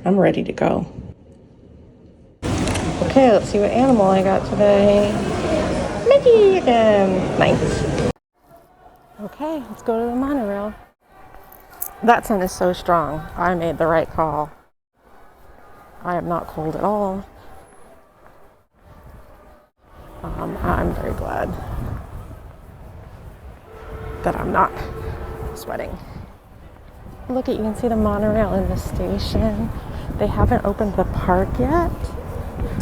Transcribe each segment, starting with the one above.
I'm ready to go. Okay, let's see what animal I got today. Mickey again. Nice. Okay, let's go to the monorail. That sun is so strong. I made the right call. I am not cold at all. I'm very glad that I'm not sweating. Look at, you can see the monorail in the station. They haven't opened the park yet.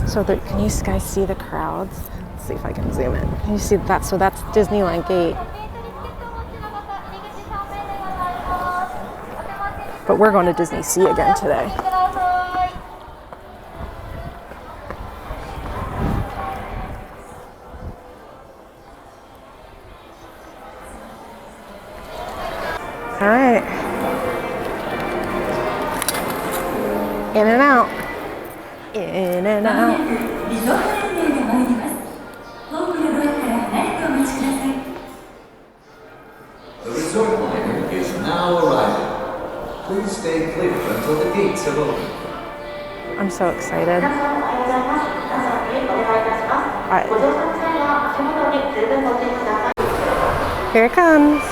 So can you guys see the crowds? Let's see if I can zoom in. Can you see that? So that's Disneyland Gate. But we're going to Disneysea again today. All right. In and out. In and out. The resort liner is now arriving. Please stay clear until the gates have opened. I'm so excited. Here it comes.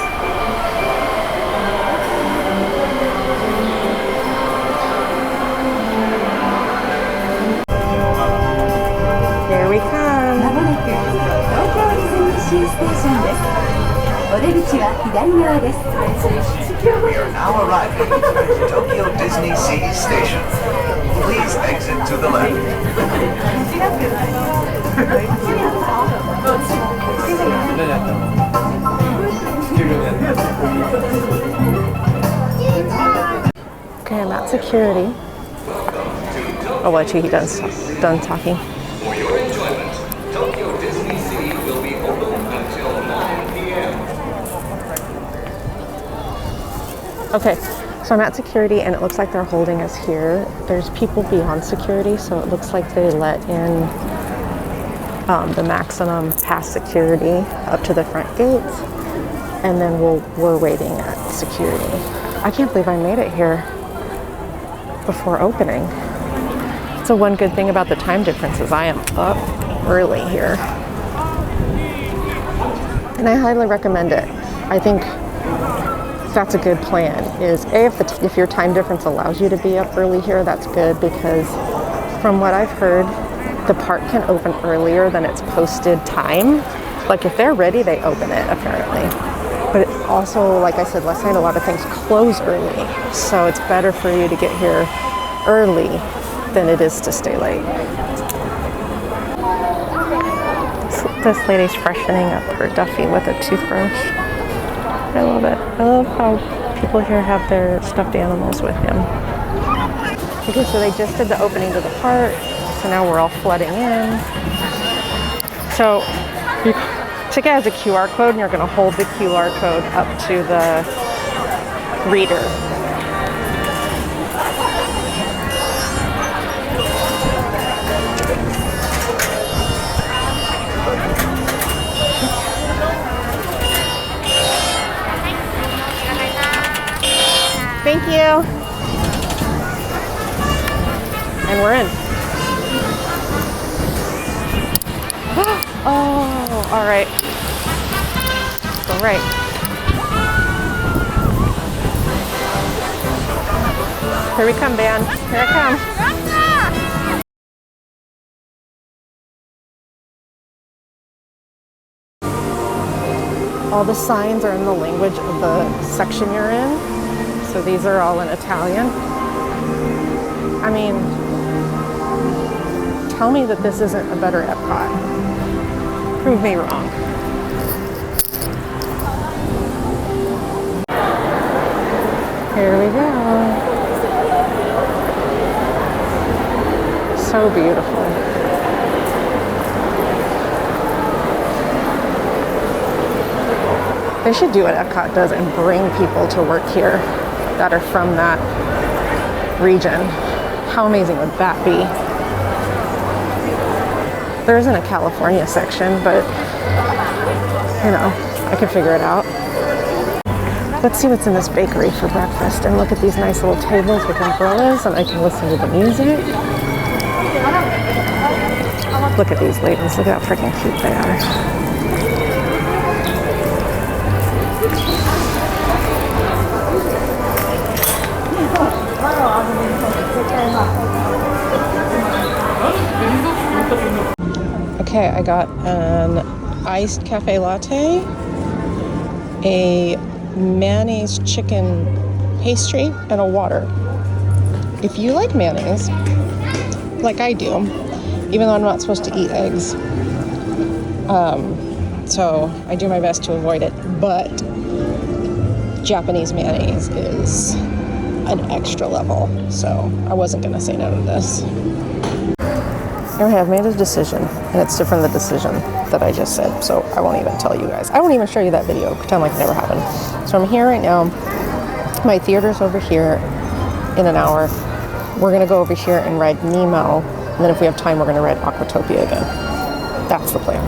Here we come. We are now arriving at Tokyo Disneysea Station. Please exit to the left. Okay, I'm at security. I'll let you, he's done talking. For your enjoyment, Tokyo Disneysea will be open until 9 p.m. Okay, so I'm at security and it looks like they're holding us here. There's people beyond security, so it looks like they let in the maximum past security up to the front gates, and then we're waiting at security. I can't believe I made it here before opening. So one good thing about the time difference is I am up early here. And I highly recommend it. I think that's a good plan. Is if your time difference allows you to be up early here, that's good, because from what I've heard, the park can open earlier than its posted time. Like if they're ready, they open it apparently. But it also, like I said last night, a lot of things close early. So it's better for you to get here early than it is to stay late. This lady's freshening up her Duffy with a toothbrush. I love it. I love how people here have their stuffed animals with him. Okay, so they just did the opening to the park, so now we're all flooding in. So your ticket has a QR code, and you're going to hold the QR code up to the reader. Thank you. And we're in. Oh, all right. Go right. Here we come, band. Here I come. All the signs are in the language of the section you're in. So these are all in Italian. I mean, tell me that this isn't a better Epcot. Prove me wrong. Here we go. So beautiful. They should do what Epcot does and bring people to work here that are from that region. How amazing would that be? There isn't a California section, but you know, I could figure it out. Let's see what's in this bakery for breakfast and look at these nice little tables with umbrellas and I can listen to the music. Look at these ladies. Look at how freaking cute they are. Okay, I got an iced cafe latte, a mayonnaise chicken pastry, and a water. If you like mayonnaise, like I do, even though I'm not supposed to eat eggs, so I do my best to avoid it, but Japanese mayonnaise is an extra level, so I wasn't gonna say no to this. Anyway, I've made a decision, and it's different than the decision that I just said, so I won't even tell you guys. I won't even show you that video, pretend like it never happened. So I'm here right now. My theater's over here in an hour. We're gonna go over here and ride Nemo, and then if we have time, we're gonna ride Aquatopia again. That's the plan.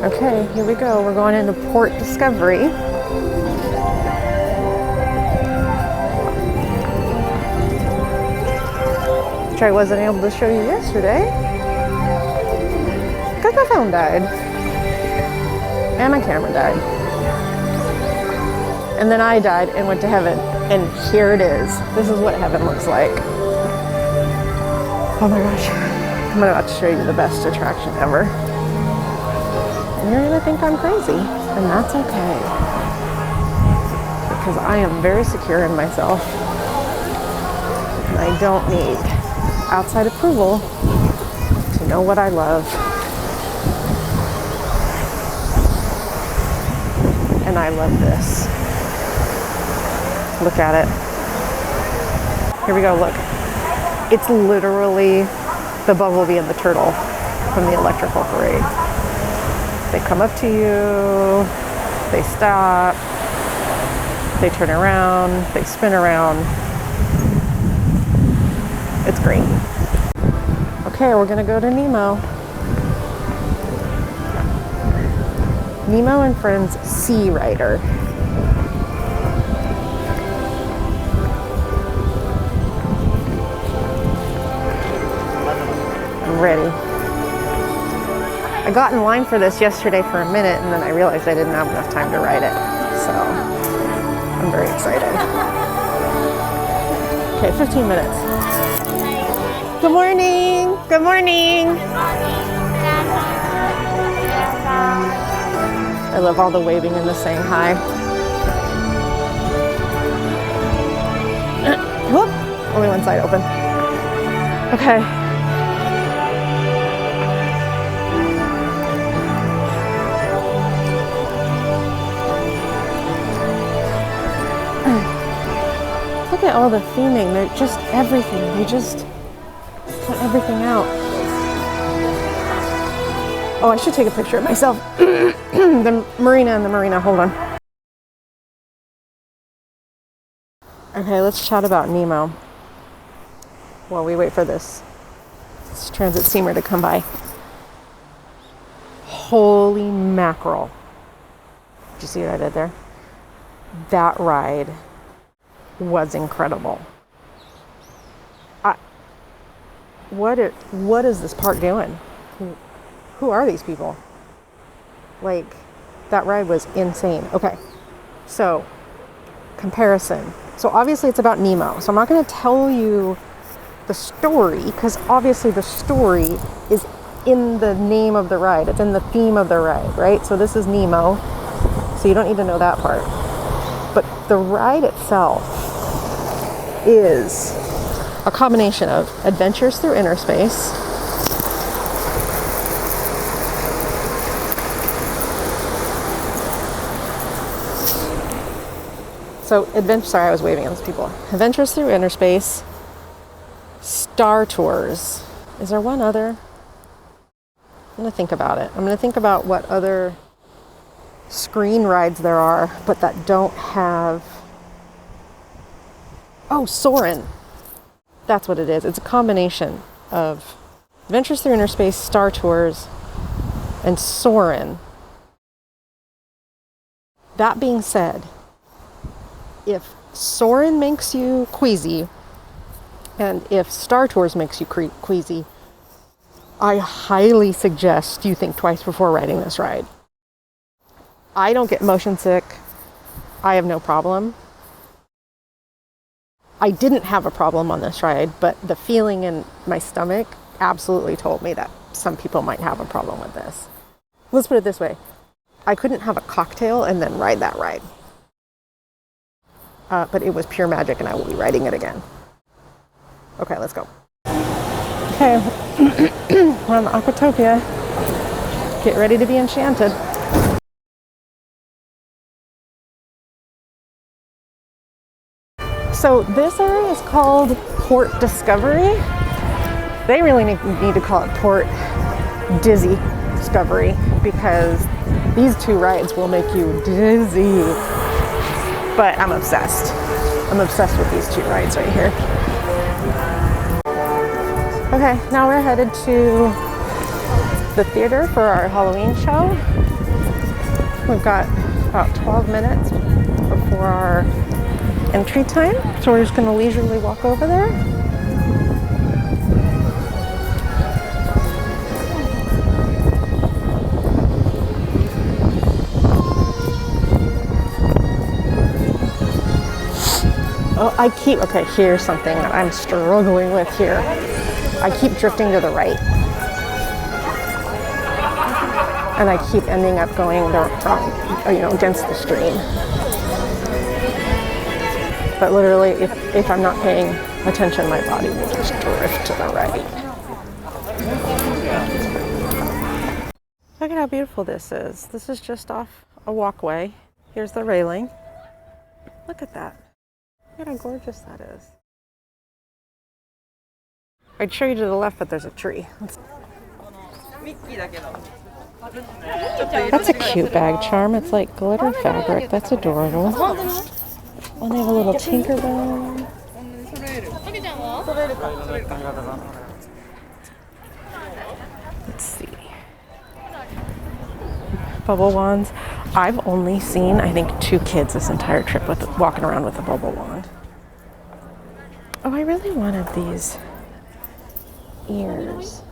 Okay, here we go. We're going into Port Discovery. Which I wasn't able to show you yesterday because my phone died and my camera died. And then I died and went to heaven. And here it is. This is what heaven looks like. Oh my gosh. I'm about to show you the best attraction ever. And you're gonna think I'm crazy, and that's okay. Because I am very secure in myself. And I don't need outside approval to know what I love. And I love this. Look at it. Here we go, look. It's literally the bumblebee and the turtle from the electrical parade. They come up to you, they stop, they turn around, they spin around. It's great. Okay, we're gonna go to Nemo. Nemo and Friends SEARIDER. I'm ready. I got in line for this yesterday for a minute and then I realized I didn't have enough time to ride it. So I'm very excited. Okay, 15 minutes. Good morning. Good morning. I love all the waving and the saying hi. Whoop, only one side open. Okay. Look at all the theming. They're just everything. They just put everything out. Oh, I should take a picture of myself. The marina and the marina. Hold on. Okay, let's chat about Nemo while we wait for this transit steamer to come by. Holy mackerel. Did you see what I did there? That ride was incredible. What is this park doing? Who are these people? Like, that ride was insane. Okay, so comparison. So obviously it's about Nemo. So I'm not going to tell you the story because obviously the story is in the name of the ride. It's in the theme of the ride, right? So this is Nemo. So you don't need to know that part. But the ride itself is a combination of adventures through inner space, sorry, I was waving at those people. Adventures through inner space, Star Tours. Is there one other? I'm gonna think about it. I'm gonna think about what other screen rides there are, but that don't have. Oh, Soarin'. That's what it is. It's a combination of Adventures Through Inner Space, Star Tours, and Soarin'. That being said, if Soarin' makes you queasy, and if Star Tours makes you queasy, I highly suggest you think twice before riding this ride. I don't get motion sick. I have no problem. I didn't have a problem on this ride, but the feeling in my stomach absolutely told me that some people might have a problem with this. Let's put it this way. I couldn't have a cocktail and then ride that ride. But it was pure magic, and I will be riding it again. Okay, let's go. Okay, we're on the Aquatopia. Get ready to be enchanted. So this area is called Port Discovery. They really need to call it Port Dizzy Discovery, because these two rides will make you dizzy. But I'm obsessed. I'm obsessed with these two rides right here. Okay, now we're headed to the theater for our Halloween show. We've got about 12 minutes before our entry time, so we're just going to leisurely walk over there. Oh, okay, here's something that I'm struggling with here. I keep drifting to the right. And I keep ending up going against the stream. But literally, if I'm not paying attention, my body will just drift to the right. Look at how beautiful this is. This is just off a walkway. Here's the railing. Look at that. Look at how gorgeous that is. I'd show you to the left, but there's a tree. That's a cute bag charm. It's like glitter fabric. That's adorable. Oh, they have a little Tinkerbell. Let's see. Bubble wands. I've only seen, I think, 2 kids this entire trip walking around with a bubble wand. Oh, I really wanted these ears.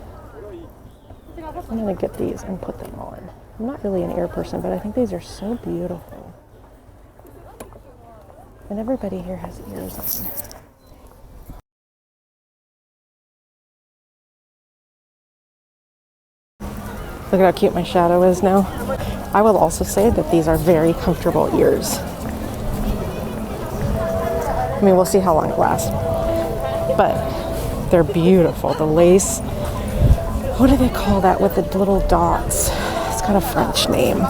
I'm gonna get these and put them on. I'm not really an ear person, but I think these are so beautiful. And everybody here has ears on. Look at how cute my shadow is now. I will also say that these are very comfortable ears. I mean, we'll see how long it lasts. But they're beautiful. The lace, what do they call that with the little dots? It's got a French name.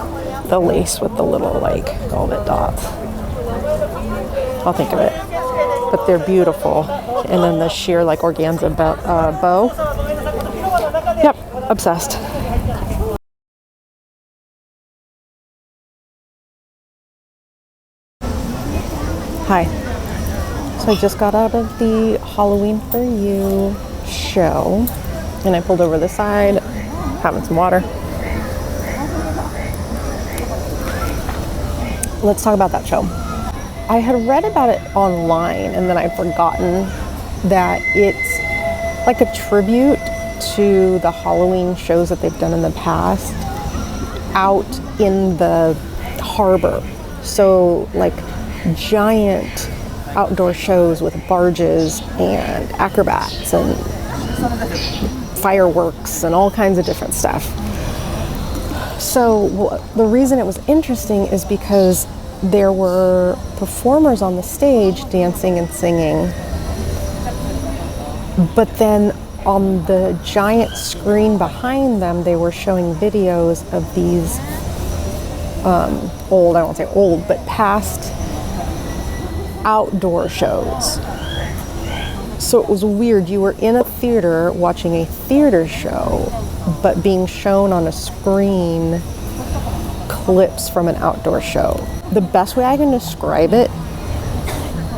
The lace with the little, like, velvet dots. I'll think of it. But they're beautiful. And then the sheer, like, organza bow. Yep, obsessed. Hi. So I just got out of the Halloween For You show, and I pulled over the side, having some water. Let's talk about that show. I had read about it online, and then I'd forgotten that it's like a tribute to the Halloween shows that they've done in the past out in the harbor. So like giant outdoor shows with barges and acrobats and fireworks and all kinds of different stuff. So the reason it was interesting is because there were performers on the stage dancing and singing, but then on the giant screen behind them, they were showing videos of these old, I won't say old, but past outdoor shows. So it was weird. You were in a theater watching a theater show, but being shown on a screen clips from an outdoor show. The best way I can describe it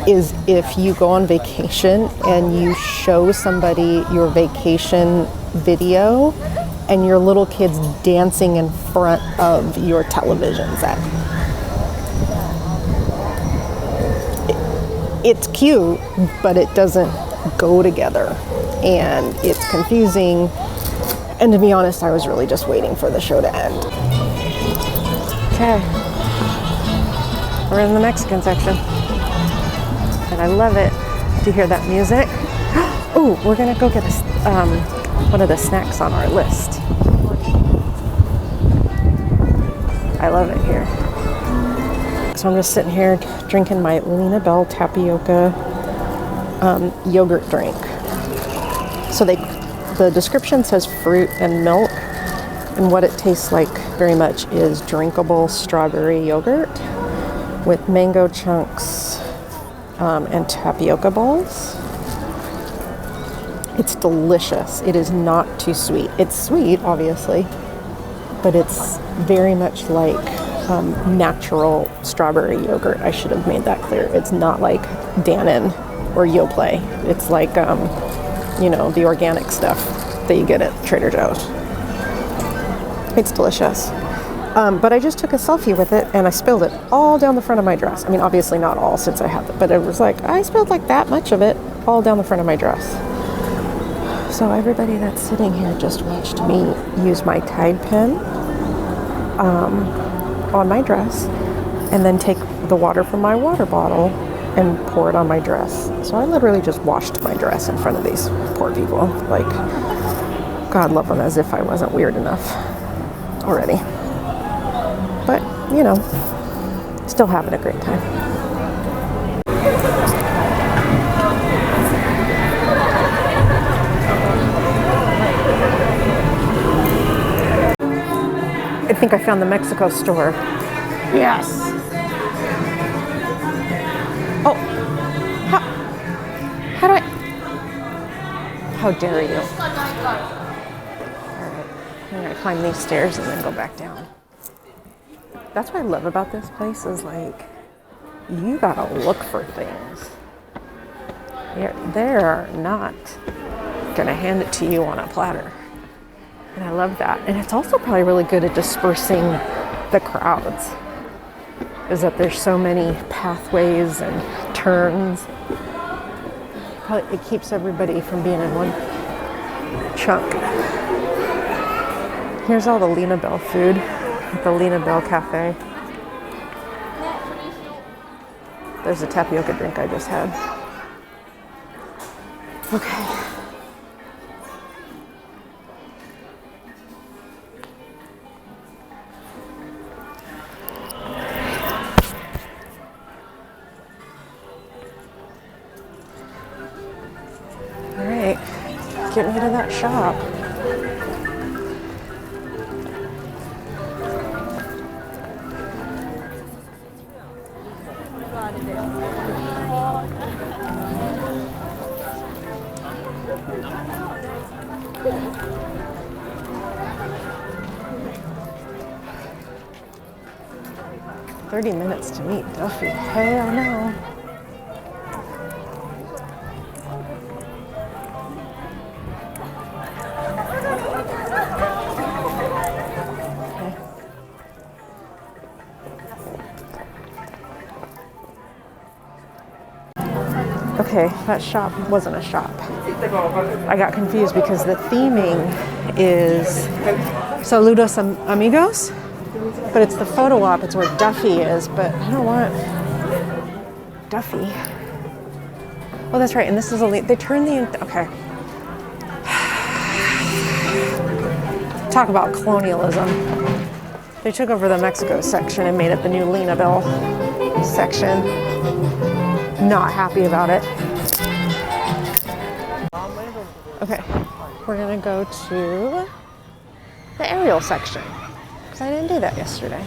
is if you go on vacation and you show somebody your vacation video and your little kids dancing in front of your television set. it's cute, but it doesn't go together, and it's confusing. And to be honest, I was really just waiting for the show to end. Okay, we're in the Mexican section, and I love it. Do you hear that music? Oh, we're gonna go get one of the snacks on our list. I love it here. So I'm just sitting here drinking my Lena Bell tapioca yogurt drink. So the description says fruit and milk, and what it tastes like very much is drinkable strawberry yogurt with mango chunks and tapioca balls. It's delicious. It is not too sweet. It's sweet, obviously, but it's very much like natural strawberry yogurt. I should have made that clear. It's not like Dannon or Yoplait. It's like, you know, the organic stuff that you get at Trader Joe's. It's delicious. But I just took a selfie with it and I spilled it all down the front of my dress. I mean, obviously not all since I have it, but it was like, I spilled like that much of it all down the front of my dress. So everybody that's sitting here just watched me use my Tide pen on my dress and then take the water from my water bottle and pour it on my dress. So I literally just washed my dress in front of these poor people. Like, God love them, as if I wasn't weird enough already. But, you know, still having a great time. I think I found the Mexico store. Yes. Oh, how do I? How dare you? All right, I'm gonna climb these stairs and then go back down. That's what I love about this place is like, you gotta look for things. They're not gonna hand it to you on a platter. And I love that. And it's also probably really good at dispersing the crowds, is that there's so many pathways and turns. Probably it keeps everybody from being in one chunk. Here's all the Lena Bell food at the Lena Bell Cafe. There's a tapioca drink I just had. Okay. Getting rid of that shop. "30 minutes to meet Duffy." Hell no. Okay, that shop wasn't a shop. I got confused because the theming is Saludos Amigos, but it's the photo op, it's where Duffy is, but I don't want Duffy. Oh, that's right, and this is they turned okay. Talk about colonialism. They took over the Mexico section and made it the new Lena Bell section. Not happy about it. Okay, we're gonna go to the aerial section because I didn't do that yesterday.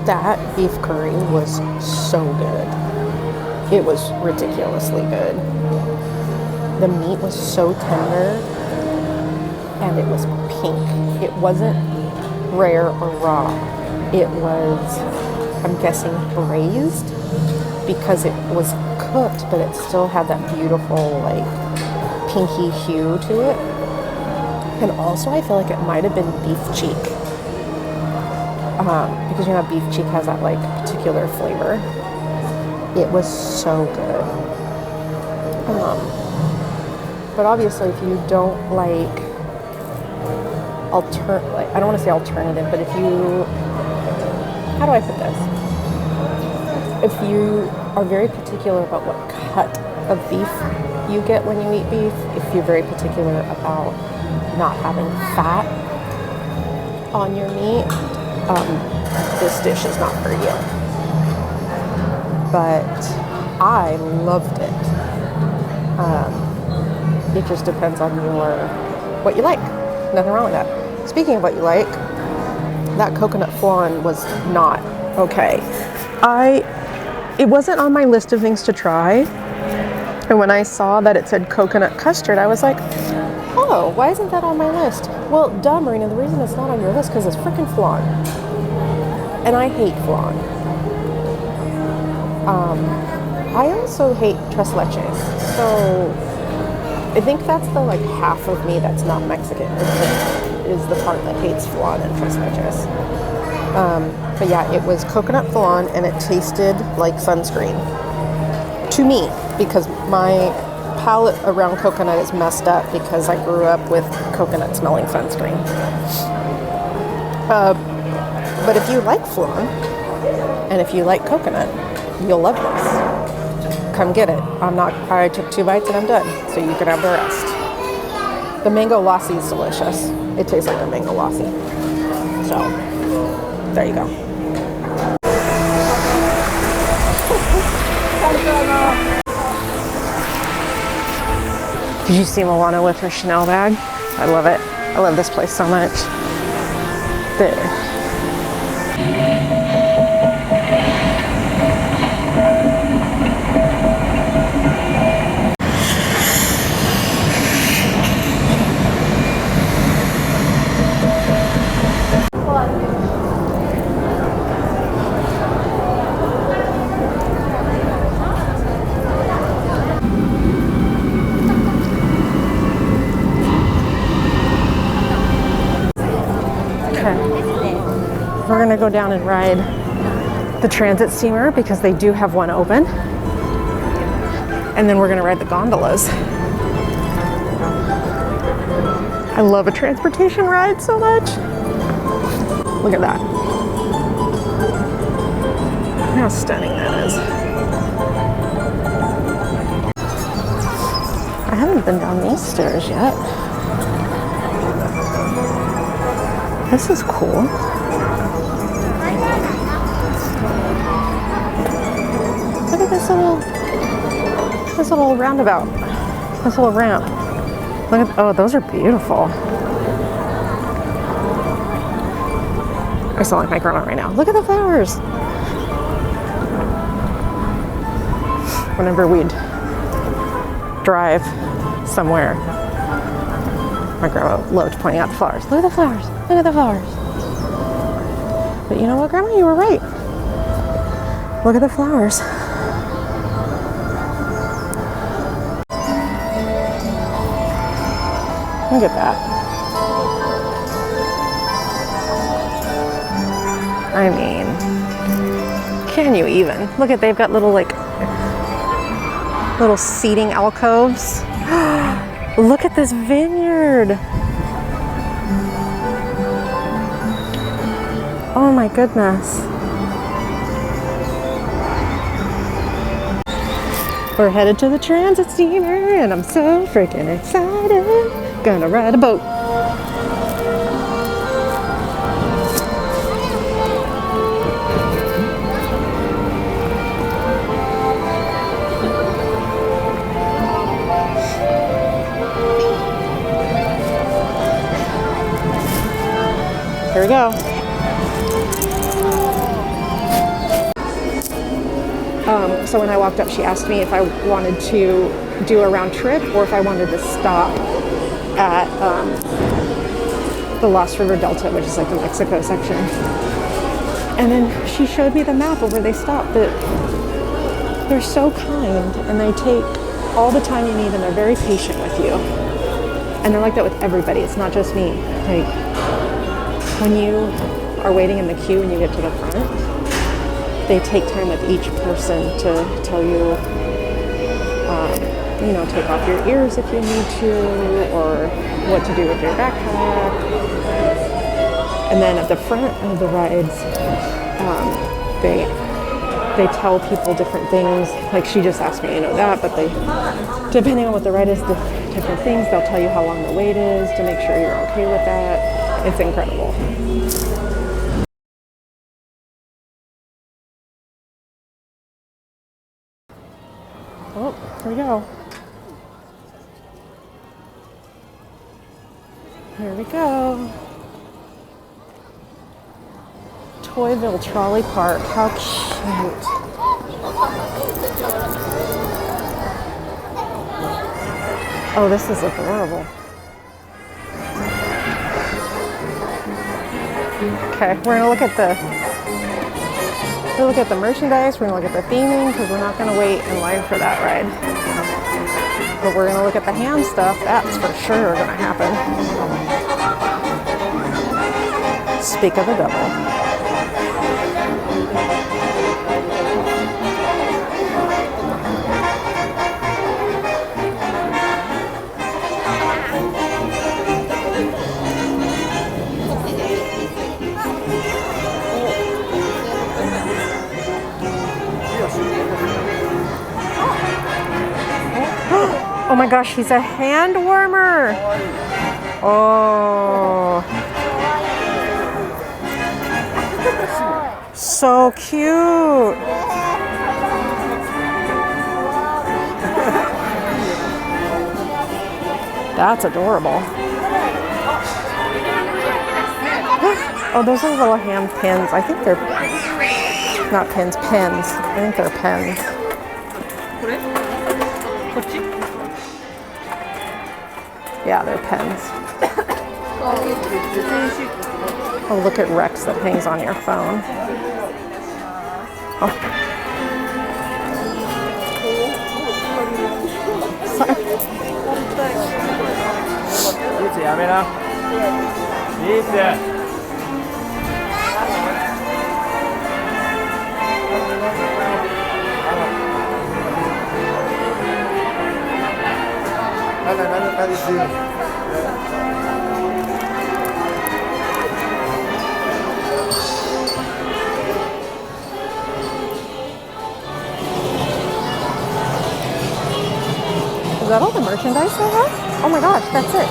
That beef curry was so good. It was ridiculously good. The meat was so tender and it was pink. It wasn't rare or raw. It was, I'm guessing, braised because it was cooked, but it still had that beautiful like pinky hue to it. And also I feel like it might have been beef cheek. Because you know beef cheek has that like particular flavor. It was so good. But obviously if you don't like I don't want to say alternative, but if you, how do I put this? If you are very particular about what cut of beef you get when you eat beef, if you're very particular about not having fat on your meat, this dish is not for you. But I loved it. It just depends on what you like. Nothing wrong with that. Speaking of what you like, that coconut flan was not okay. It wasn't on my list of things to try. And when I saw that it said coconut custard, I was like, oh, why isn't that on my list? Well, duh, Marina, the reason it's not on your list because it's freaking flan. And I hate flan. I also hate tres leches. So I think that's the like half of me that's not Mexican is the part that hates flan and tres leches. But yeah, it was coconut flan and it tasted like sunscreen to me because my palate around coconut is messed up because I grew up with coconut smelling sunscreen. But if you like flan and if you like coconut, you'll love this. Come get it. I took 2 bites and I'm done, so you can have the rest. The mango lassi is delicious. It tastes like a mango lassi. So, there you go. Did you see Milana with her Chanel bag? I love it. I love this place so much. There. We're gonna go down and ride the transit steamer because they do have one open. And then we're gonna ride the gondolas. I love a transportation ride so much. Look at that. Look how stunning that is. I haven't been down these stairs yet. This is cool. Look at this little roundabout. This little ramp. Look at, oh, those are beautiful. I sound like my grandma right now. Look at the flowers. Whenever we'd drive somewhere, my grandma loved pointing out the flowers. Look at the flowers. Look at the flowers. But you know what, Grandma? You were right. Look at the flowers. Look at that. I mean, can you even? Look at, they've got little seating alcoves. Look at this vineyard. Oh my goodness. We're headed to the transit steamer and I'm so freaking excited. Gonna ride a boat. Here we go. So when I walked up, she asked me if I wanted to do a round trip or if I wanted to stop at the Lost River Delta, which is like the Mexico section. And then she showed me the map of where they stopped. But they're so kind and they take all the time you need and they're very patient with you. And they're like that with everybody. It's not just me. Like when you are waiting in the queue and you get to the front, they take time with each person to tell you, you know, take off your ears if you need to, or what to do with your backpack. And then at the front of the rides, they tell people different things. Like she just asked me, you know, that, but they, depending on what the ride is, the different things, they'll tell you how long the wait is to make sure you're okay with that. It's incredible. Oh, here we go. Here we go. Toyville Trolley Park. How cute. Oh, this is adorable. Okay, we're gonna look at the merchandise, we're gonna look at the theming, because we're not gonna wait in line for that ride. But we're gonna look at the hand stuff, that's for sure gonna happen. Speak of the devil. Oh my gosh, he's a hand warmer. Oh. So cute. That's adorable. Oh, those are little hand pins. I think they're not pins, pens. I think they're pens. Yeah, they're pens. Oh, look at Rex that hangs on your phone. Oh. Is that all the merchandise they have? Oh my gosh, that's it.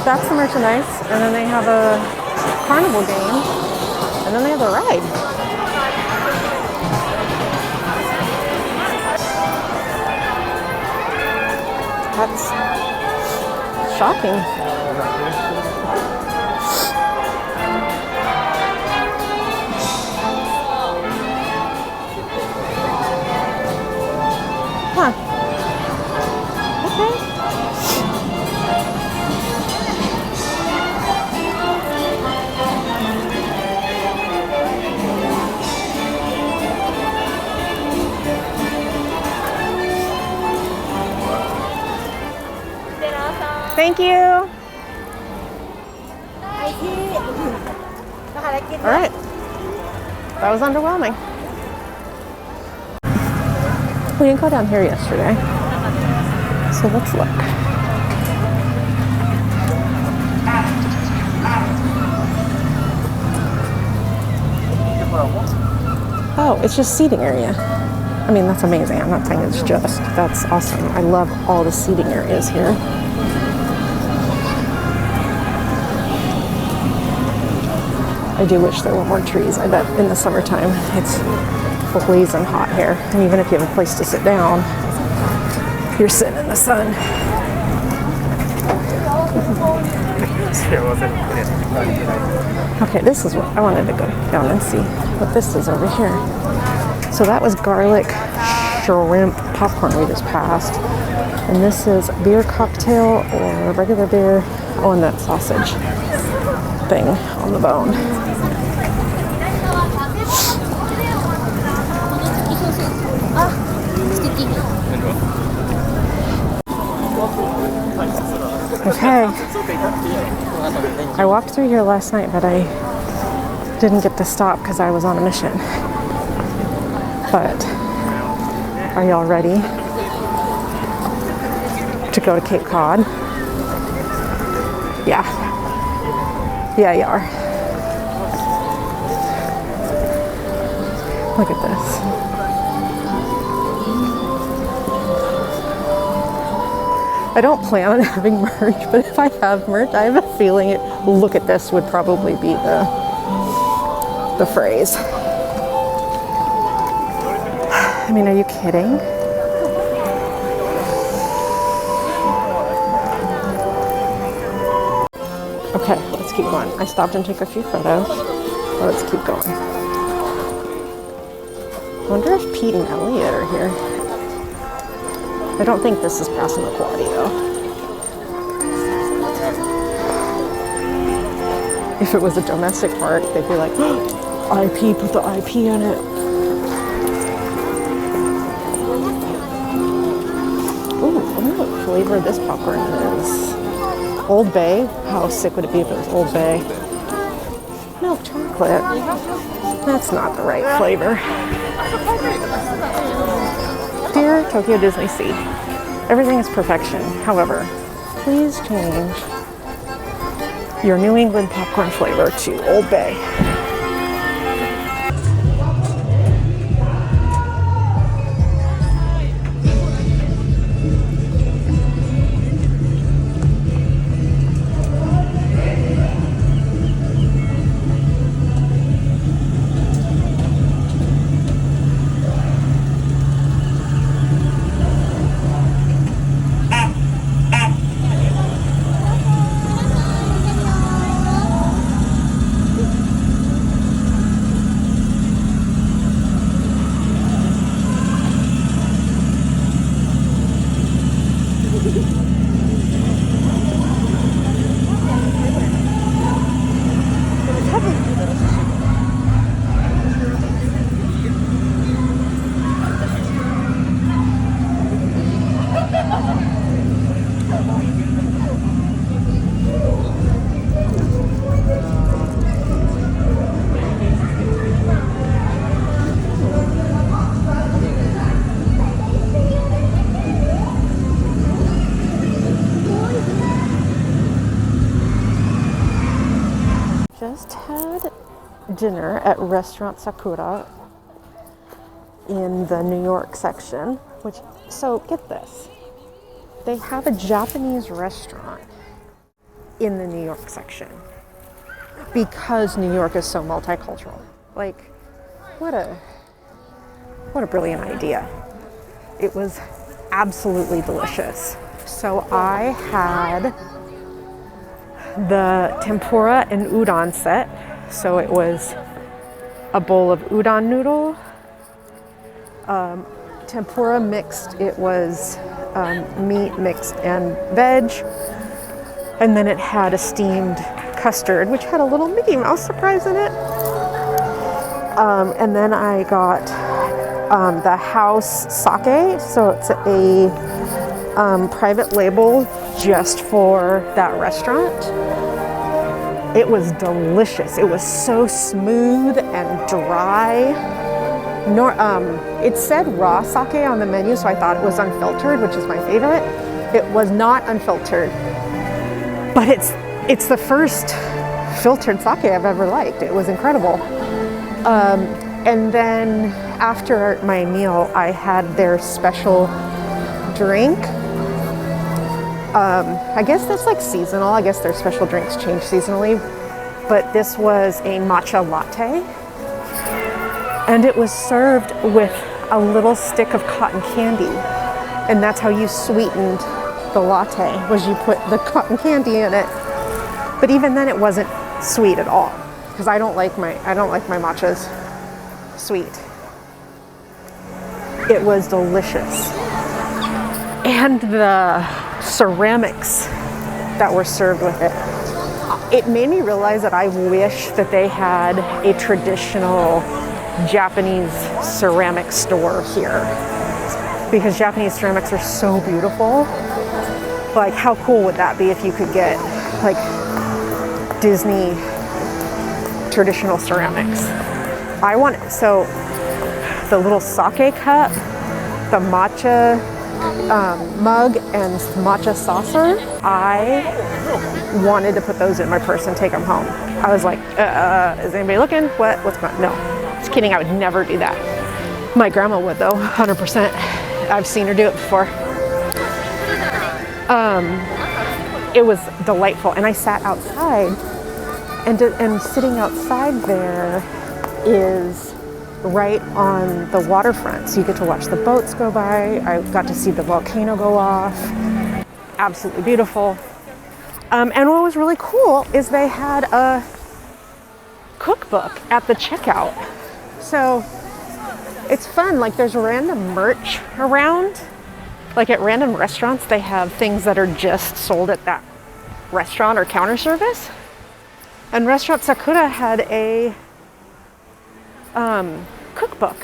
That's the merchandise, and then they have a carnival game, and then they have the ride. That's shocking. Huh. Okay. Thank you. All right. That was underwhelming. We didn't go down here yesterday. So let's look. Oh, it's just seating area. I mean, that's amazing. I'm not saying it's just. That's awesome. I love all the seating areas here. I do wish there were more trees. I bet in the summertime it's blazing hot here. And even if you have a place to sit down, you're sitting in the sun. Okay, this is what I wanted to go down and see what this is over here. So that was garlic shrimp popcorn we just passed. And this is beer cocktail or regular beer. Oh, and that sausage thing on the bone. Okay. I walked through here last night, but I didn't get to stop because I was on a mission. But are y'all ready to go to Cape Cod? Yeah. Yeah, you are. Look at this. I don't plan on having merch, but if I have merch, I have a feeling it, look at this would probably be the phrase. I mean, are you kidding? Okay, let's keep going. I stopped and took a few photos. Let's keep going. I wonder if Pete and Elliot are here. I don't think this is Passamaquoddy though. If it was a domestic park, they'd be like, oh, IP, put the IP in it. Ooh, I wonder what flavor this popcorn is. Old Bay? How sick would it be if it was Old Bay? Milk chocolate. That's not the right flavor. Dear Tokyo Disneysea, everything is perfection. However, please change your New England popcorn flavor to Old Bay. Just had dinner at restaurant Sakura in the New York section, so get this, they have a Japanese restaurant in the New York section because New York is so multicultural. Like, what a brilliant idea. It was absolutely delicious. So I had the tempura and udon set. So it was a bowl of udon noodle, tempura mixed, it was meat mixed and veg, and then it had a steamed custard, which had a little Mickey Mouse surprise in it. And then I got the house sake, so it's a private label just for that restaurant. It was delicious. It was so smooth and dry. It said raw sake on the menu, so I thought it was unfiltered, which is my favorite. It was not unfiltered, but it's the first filtered sake I've ever liked. It was incredible. And then after my meal, I had their special drink. I guess that's like seasonal. I guess their special drinks change seasonally. But this was a matcha latte. And it was served with a little stick of cotton candy. And that's how you sweetened the latte, was you put the cotton candy in it. But even then it wasn't sweet at all, because I don't like my matchas sweet. It was delicious. And the ceramics that were served with it. It made me realize that I wish that they had a traditional Japanese ceramic store here, because Japanese ceramics are so beautiful. Like, how cool would that be if you could get like Disney traditional ceramics? I want, so the little sake cup, the matcha mug, and matcha saucer, I wanted to put those in my purse and take them home. I was like, is anybody looking? What's going on? No, just kidding, I would never do that. My grandma would though, 100%. I've seen her do it before. It was delightful, and I sat outside, and sitting outside there is right on the waterfront, so you get to watch the boats go by. I got to see the volcano go off. Absolutely beautiful. And what was really cool is they had a cookbook at the checkout. So it's fun, like there's random merch around. Like at random restaurants, they have things that are just sold at that restaurant or counter service. And Restaurant Sakura had a cookbook.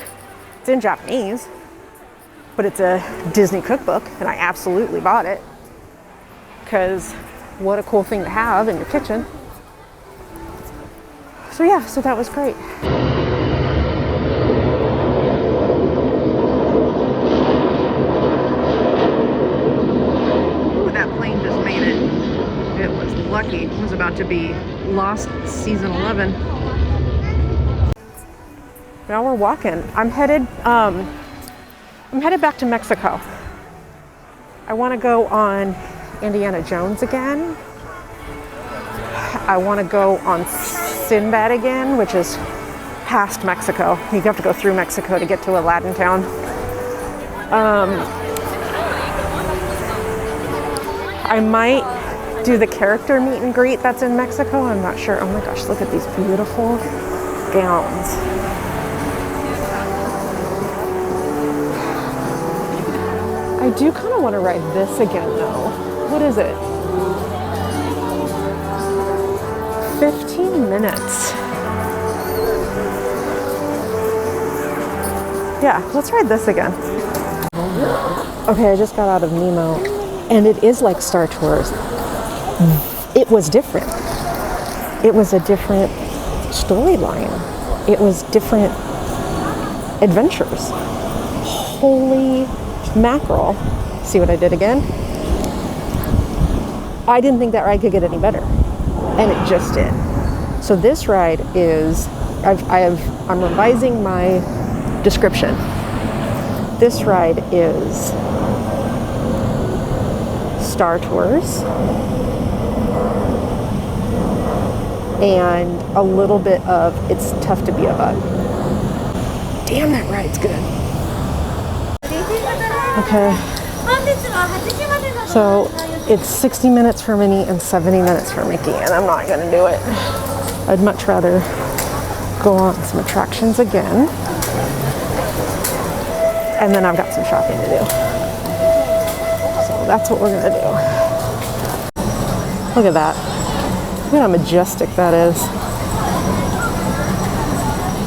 It's in Japanese, but it's a Disney cookbook, and I absolutely bought it because what a cool thing to have in your kitchen. So yeah, so that was great. Ooh, that plane just made it. It was lucky. It was about to be Lost season 11. Now we're walking. I'm headed back to Mexico. I want to go on Indiana Jones again. I want to go on SINBAD again, which is past Mexico. You have to go through Mexico to get to Aladdin Town. I might do the character meet and greet that's in Mexico. I'm not sure. Oh my gosh, look at these beautiful gowns. I do kind of want to ride this again though. What is it? 15 minutes. Yeah, let's ride this again. Okay, I just got out of Nemo, and it is like Star Tours. It was different. It was a different storyline. It was different adventures. Holy mackerel. See what I did again? I didn't think that ride could get any better, and it just did. So this ride is, I'm revising my description. This ride is Star Tours and a little bit of It's Tough to Be a Bug. Damn, that ride's good. Okay, so it's 60 minutes for Minnie and 70 minutes for Mickey, and I'm not gonna do it. I'd much rather go on some attractions again, and then I've got some shopping to do. So that's what we're gonna do. Look at that. Look at how majestic that is.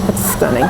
It's stunning.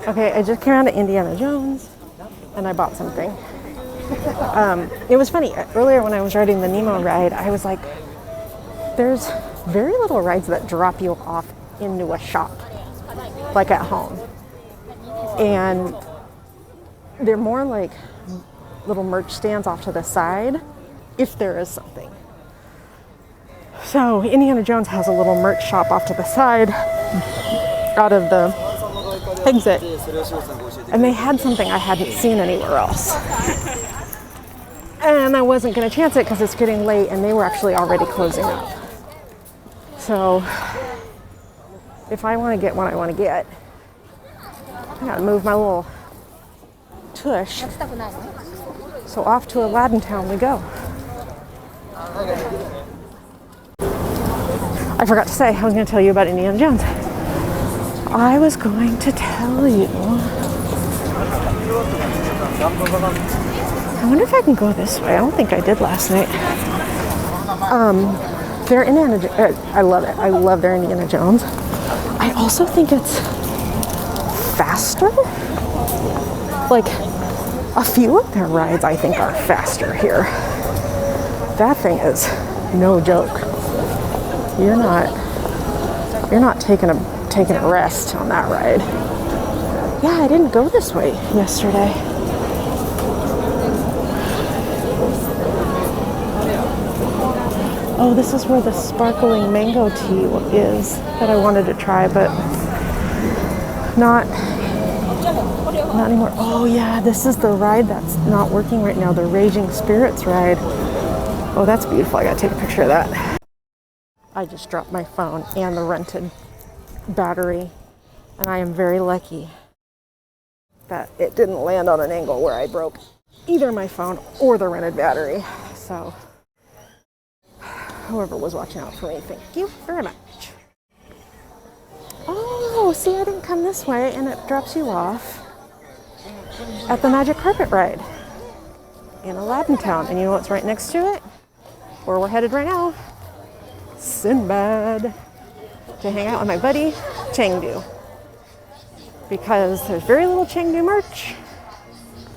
Okay, I just came out of Indiana Jones and I bought something. It was funny, earlier when I was riding the Nemo ride, I was like, there's very little rides that drop you off into a shop, like at home. And they're more like little merch stands off to the side, if there is something. So Indiana Jones has a little merch shop off to the side, out of the exit. And they had something I hadn't seen anywhere else. And I wasn't going to chance it because it's getting late and they were actually already closing up. So if I want to get what I want to get, I got to move my little tush. So off to Aladdin Town we go. I forgot to say, I was going to tell you about Indiana Jones. I was going to tell you. I wonder if I can go this way. I don't think I did last night. Their Indiana, I love it. I love their Indiana Jones. I also think it's faster. Like a few of their rides, I think, are faster here. That thing is no joke. You're not taking a rest on that ride. Yeah, I didn't go this way yesterday. Oh, this is where the sparkling mango tea is that I wanted to try, but not anymore. Oh yeah, this is the ride that's not working right now, the Raging Spirits ride. Oh, that's beautiful. I gotta take a picture of that. I just dropped my phone and the rented battery, and I am very lucky that it didn't land on an angle where I broke either my phone or the rented battery. So whoever was watching out for me, thank you very much. Oh, see, I didn't come this way, and it drops you off at the Magic Carpet ride in Aladdin Town. And you know what's right next to it? Where we're headed right now? SINBAD, to hang out with my buddy Chengdu, because there's very little Chengdu merch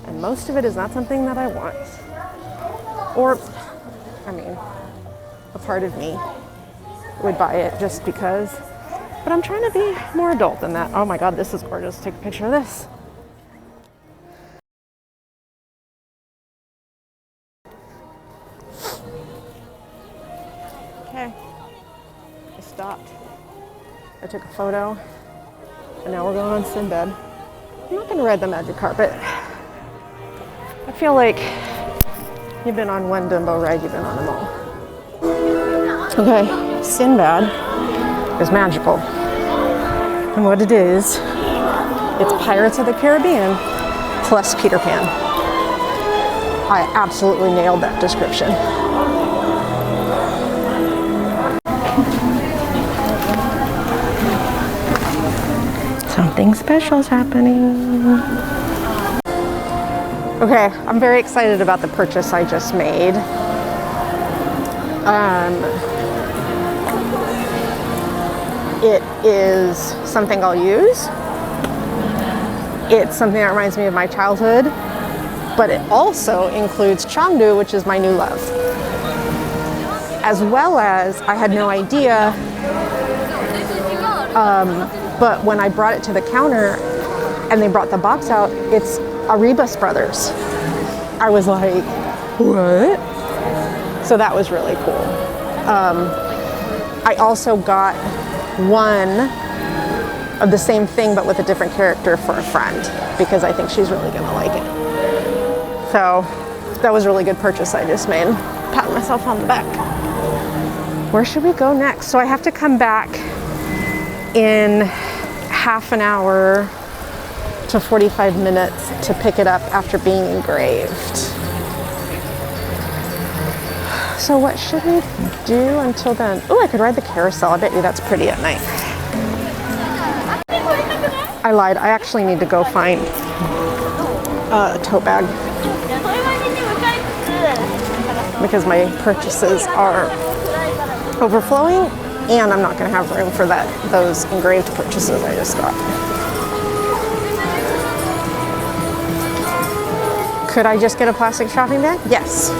and most of it is not something that I want, or I mean, a part of me would buy it just because, but I'm trying to be more adult than that. Oh my god, this is gorgeous. Take a picture of this. Okay, I stopped. I took a photo, and now we're going on Sinbad. I'm not going to ride the Magic Carpet. I feel like you've been on one Dumbo ride, you've been on them all. Okay, Sinbad is magical. And what it is, it's Pirates of the Caribbean plus Peter Pan. I absolutely nailed that description. Something special's happening. Okay, I'm very excited about the purchase I just made. It is something I'll use. It's something that reminds me of my childhood, but it also includes Chengdu, which is my new love. As well as, I had no idea, but when I brought it to the counter and they brought the box out, it's Arabis Brothers. I was like, what? So that was really cool. I also got one of the same thing but with a different character for a friend because I think she's really gonna like it. So that was a really good purchase I just made. Pat myself on the back. Where should we go next? So I have to come back in half an hour to 45 minutes to pick it up after being engraved. So what should we do until then? Oh, I could ride the carousel. I bet you that's pretty at night. I lied. I actually need to go find a tote bag because my purchases are overflowing and I'm not going to have room for those engraved purchases I just got. Could I just get a plastic shopping bag? Yes.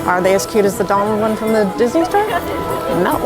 Are they as cute as the Donald one from the Disney store? No.